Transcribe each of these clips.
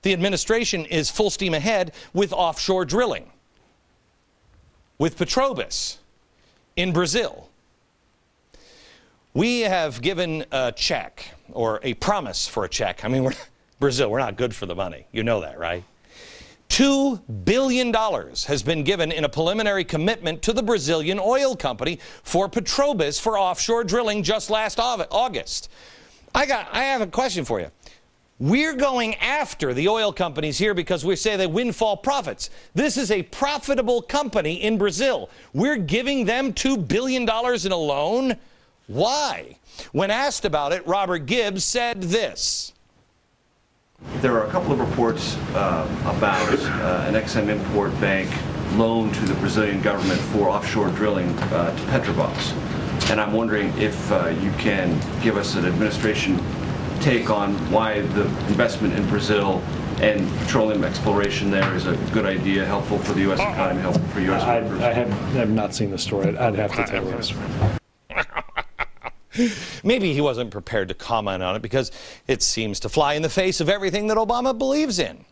the administration is full steam ahead with offshore drilling, with Petrobras in Brazil. We have given a check, or a promise for a check. I mean, Brazil, we're not good for the money. You know that, right? $2 billion has been given in a preliminary commitment to the Brazilian oil company for Petrobras for offshore drilling just last August. I have a question for you. We're going after the oil companies here because we say they windfall profits. This is a profitable company in Brazil. We're giving them $2 billion in a loan? Why? When asked about it, Robert Gibbs said this. There are a couple of reports about an Exim import bank loan to the Brazilian government for offshore drilling to Petrobras. And I'm wondering if you can give us an administration take on why the investment in Brazil and petroleum exploration there is a good idea, helpful for the U.S. economy, helpful for U.S. workers. I have not seen the story. I'd have to tell you this. Maybe he wasn't prepared to comment on it because it seems to fly in the face of everything that Obama believes in.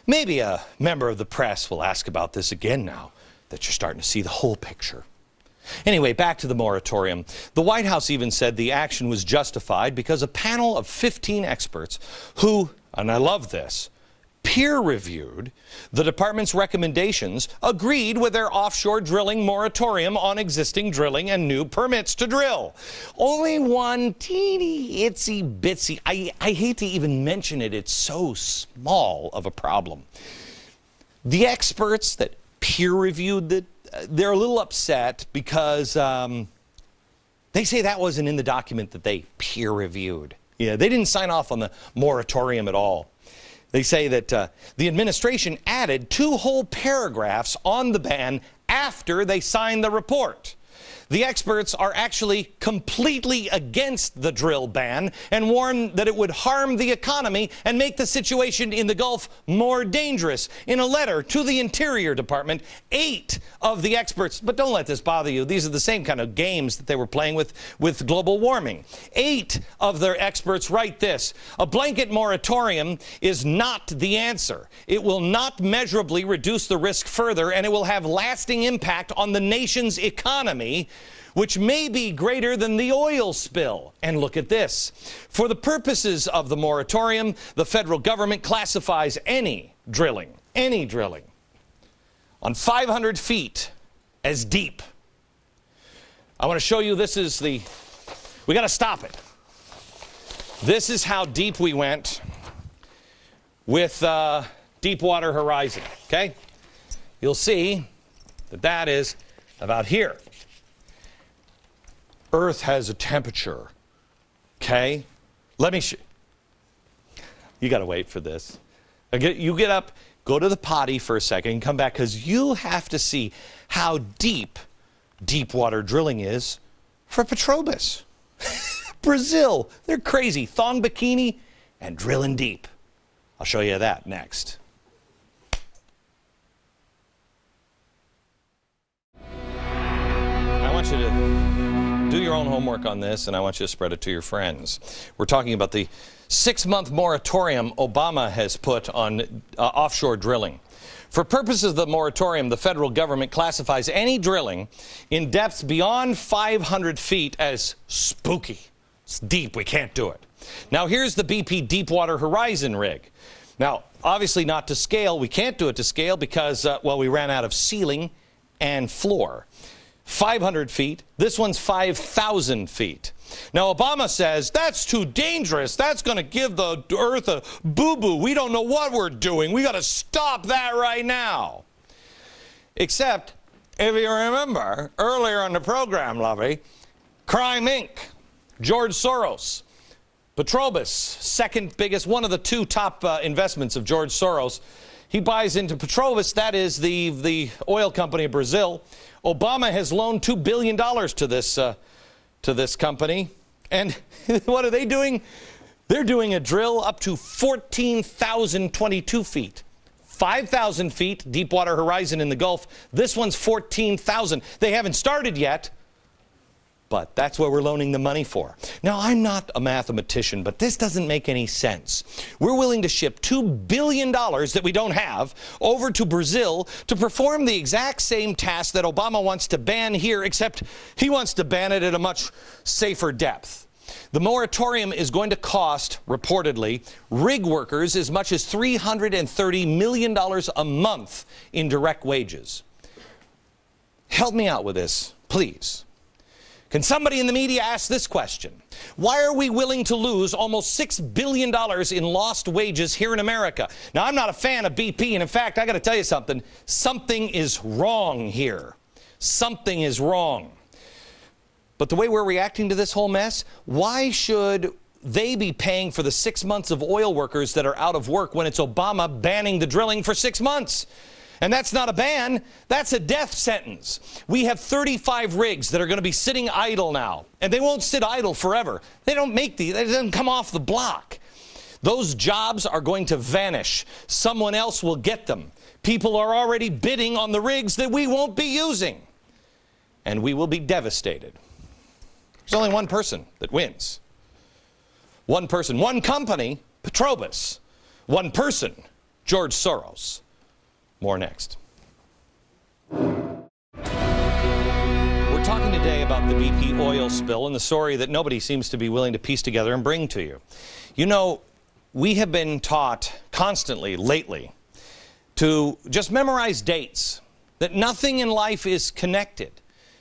Maybe a member of the press will ask about this again now that you're starting to see the whole picture. Anyway, back to the moratorium. The White House even said the action was justified because a panel of 15 experts who, and I love this, peer-reviewed the department's recommendations, agreed with their offshore drilling moratorium on existing drilling and new permits to drill. Only one teeny itsy bitsy, I hate to even mention it, it's so small of a problem. The experts that peer-reviewed it, they're a little upset because they say that wasn't in the document that they peer-reviewed. Yeah, they didn't sign off on the moratorium at all. They say that the administration added 2 whole paragraphs on the ban after they signed the report. The experts are actually completely against the drill ban and warn that it would harm the economy and make the situation in the Gulf more dangerous. In a letter to the Interior Department, 8 of the experts, but don't let this bother you, these are the same kind of games that they were playing with global warming. 8 of their experts write this: a blanket moratorium is not the answer. It will not measurably reduce the risk further, and it will have lasting impact on the nation's economy, which may be greater than the oil spill. And look at this. For the purposes of the moratorium, the federal government classifies any drilling on 500 feet as deep. I want to show you, this is the, we got to stop it. This is how deep we went with Deepwater Horizon, okay? You'll see that that is about here. Earth has a temperature, okay? Let me show you. Got to wait for this. You get up, go to the potty for a second, and come back, because you have to see how deep deepwater drilling is for Petrobras. Brazil, they're crazy. Thong bikini and drilling deep. I'll show you that next. I want you to do your own homework on this, and I want you to spread it to your friends. We're talking about the 6-month moratorium Obama has put on offshore drilling. For purposes of the moratorium, the federal government classifies any drilling in depths beyond 500 feet as spooky. It's deep, we can't do it. Now here's the BP Deepwater Horizon rig. Now, obviously not to scale. We can't do it to scale because, well, we ran out of ceiling and floor. 500 feet. This one's 5,000 feet. Now, Obama says, that's too dangerous. That's going to give the Earth a boo-boo. We don't know what we're doing. We got to stop that right now. Except, if you remember, earlier on the program, Lovey, Crime Inc., George Soros, Petrobras, second biggest, one of the 2 top investments of George Soros. He buys into Petrobras, that is the oil company of Brazil. Obama has loaned $2 billion to this company. And what are they doing? They're doing a drill up to 14,022 feet. 5,000 feet, Deepwater Horizon in the Gulf. This one's 14,000. They haven't started yet, But that's what we're loaning the money for. Now, I'm not a mathematician, but this doesn't make any sense. We're willing to ship $2 billion that we don't have over to Brazil to perform the exact same task that Obama wants to ban here, except he wants to ban it at a much safer depth. The moratorium is going to cost, reportedly, rig workers as much as $330 million a month in direct wages. Help me out with this, please. Can somebody in the media ask this question? Why are we willing to lose almost $6 billion in lost wages here in America? Now, I'm not a fan of BP, and in fact, I got to tell you something. Something is wrong here. Something is wrong. But the way we're reacting to this whole mess, why should they be paying for the 6 months of oil workers that are out of work when it's Obama banning the drilling for 6 months? And that's not a ban, that's a death sentence. We have 35 rigs that are going to be sitting idle now. And they won't sit idle forever. They don't come off the block. Those jobs are going to vanish. Someone else will get them. People are already bidding on the rigs that we won't be using. And we will be devastated. There's only one person that wins. One person, one company, Petrobras. One person, George Soros. More next. We're talking today about the BP oil spill and the story that nobody seems to be willing to piece together and bring to you. You know, we have been taught constantly lately to just memorize dates, that nothing in life is connected.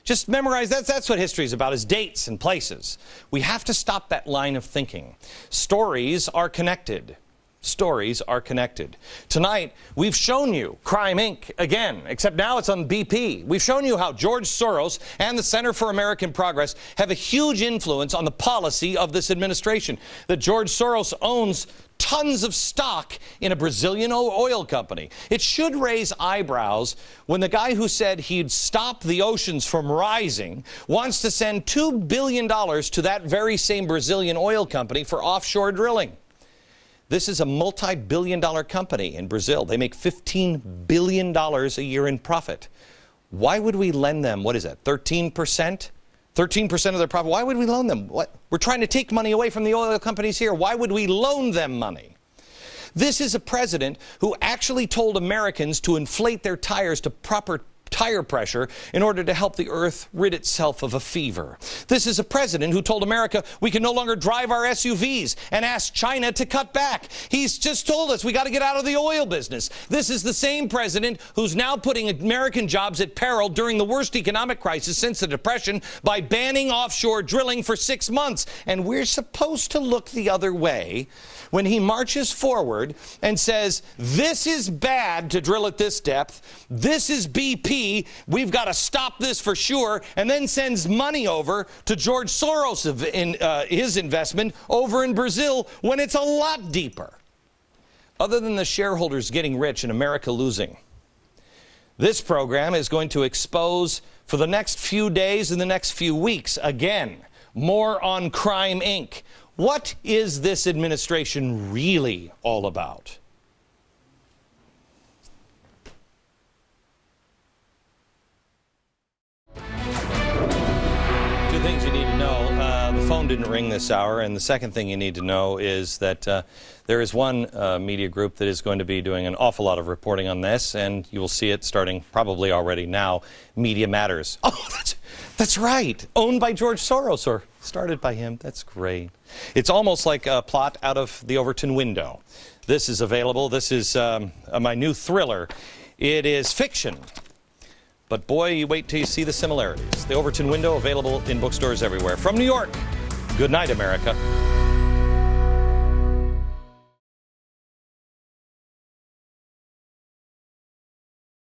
Just memorize, that's what history is about, is dates and places. We have to stop that line of thinking. Stories are connected. Stories are connected. Tonight, we've shown you Crime Inc. again, except now it's on BP. We've shown you how George Soros and the Center for American Progress have a huge influence on the policy of this administration. That George Soros owns tons of stock in a Brazilian oil company. It should raise eyebrows when the guy who said he'd stop the oceans from rising wants to send $2 billion to that very same Brazilian oil company for offshore drilling. This is a multi-billion-dollar company in Brazil. They make $15 billion a year in profit. Why would we lend them, what is that, 13%? 13% of their profit. Why would we loan them? What? We're trying to take money away from the oil companies here. Why would we loan them money? This is a president who actually told Americans to inflate their tires to proper tire pressure in order to help the earth rid itself of a fever. This is a president who told America we can no longer drive our SUVs and asked China to cut back. He's just told us we got to get out of the oil business. This is the same president who's now putting American jobs at peril during the worst economic crisis since the Depression by banning offshore drilling for 6 months. And we're supposed to look the other way when he marches forward and says, this is bad to drill at this depth, this is BP, we've got to stop this for sure, and then sends money over to George Soros in his investment over in Brazil when it's a lot deeper. Other than the shareholders getting rich and America losing, this program is going to expose for the next few days and the next few weeks, again, more on Crime Inc. What is this administration really all about? Two things you need to know. The phone didn't ring this hour, and the second thing you need to know is that there is one media group that is going to be doing an awful lot of reporting on this, and you will see it starting probably already now, Media Matters. Oh, that's right. Owned by George Soros, or started by him. That's great. It's almost like a plot out of the Overton window. This is available. This is my new thriller. It is fiction. But boy, you wait till you see the similarities. The Overton window, available in bookstores everywhere. From New York, good night, America.